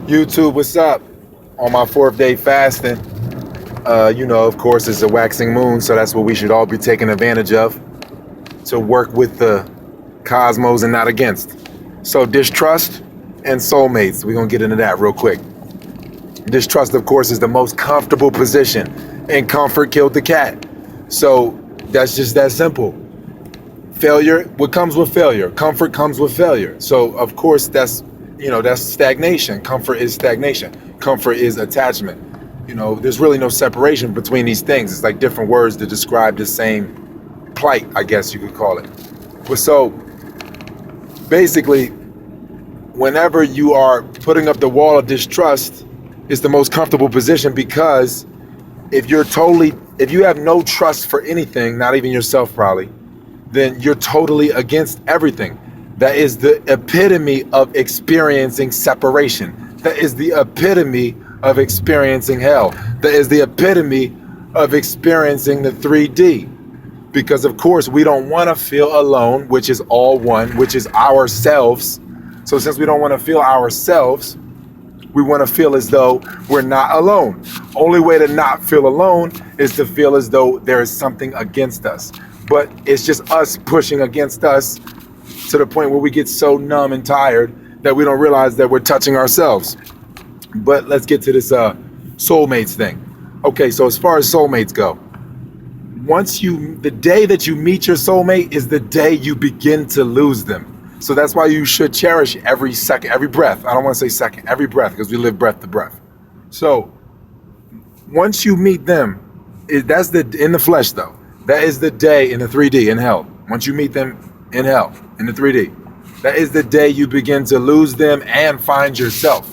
YouTube, what's up? On my fourth day fasting, of course, it's a waxing moon, so that's what we should all be taking advantage of to work with the cosmos and not against. So, distrust and soulmates. We're going to get into that real quick. Distrust, of course, is the most comfortable position, and comfort killed the cat. So, that's just that simple. Failure, what comes with failure? Comfort comes with failure. So, of course, that's stagnation. Comfort is stagnation. Comfort is attachment. There's really no separation between these things. It's like different words to describe the same plight, I guess you could call it. But so, basically, whenever you are putting up the wall of distrust, it's the most comfortable position, because if you have no trust for anything, not even yourself probably, then you're totally against everything. That is the epitome of experiencing separation. That is the epitome of experiencing hell. That is the epitome of experiencing the 3D. Because of course we don't want to feel alone, which is all one, which is ourselves. So since we don't want to feel ourselves, we want to feel as though we're not alone. Only way to not feel alone is to feel as though there is something against us. But it's just us pushing against us to the point where we get so numb and tired that we don't realize that we're touching ourselves. But let's get to this soulmates thing. Okay, so as far as soulmates go, the day that you meet your soulmate is the day you begin to lose them. So that's why you should cherish every second, every breath. I don't want to say second, every breath, because we live breath to breath. So once you meet them, that's in the flesh though. That is the day in the 3D, in hell. Once you meet them in hell, in the 3D, that is the day you begin to lose them and find yourself.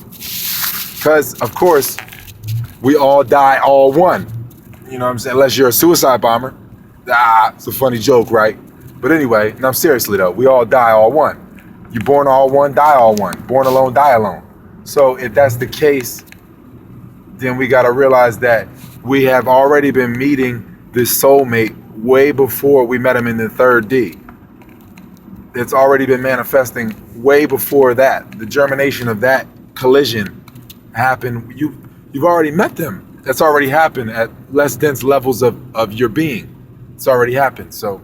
Because, of course, we all die all one. You know what I'm saying? Unless you're a suicide bomber. It's a funny joke, right? But anyway, no, seriously though, we all die all one. You're born all one, die all one. Born alone, die alone. So if that's the case, then we got to realize that we have already been meeting this soulmate way before we met him in the 3D. It's already been manifesting way before that. The germination of that collision happened. You've already met them. That's already happened at less dense levels of your being. It's already happened. So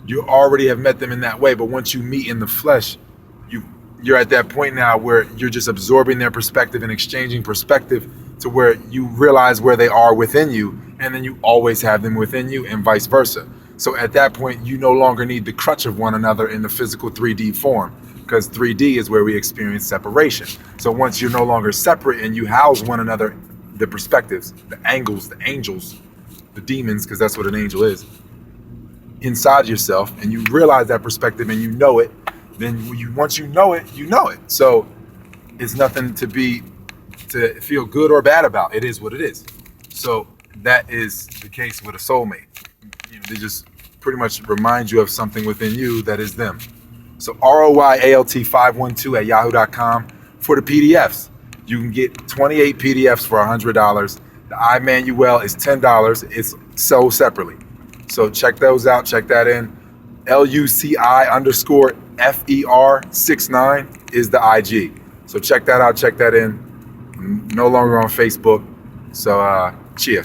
you already have met them in that way. But once you meet in the flesh, you're at that point now where you're just absorbing their perspective and exchanging perspective to where you realize where they are within you, and then you always have them within you, and vice versa. So at that point, you no longer need the crutch of one another in the physical 3D form, because 3D is where we experience separation. So once you're no longer separate and you house one another, the perspectives, the angles, the angels, the demons, because that's what an angel is, inside yourself, and you realize that perspective and you know it, then once you know it, you know it. So it's nothing to feel good or bad about. It is what it is. So that is the case with a soulmate. They just pretty much remind you of something within you that is them. So ROYALT512 at yahoo.com for the PDFs. You can get 28 PDFs for $100. The iManuel is $10. It's sold separately. So check those out. Check that in. LUCI_FER69 is the IG. So check that out. Check that in. No longer on Facebook. So, cheer.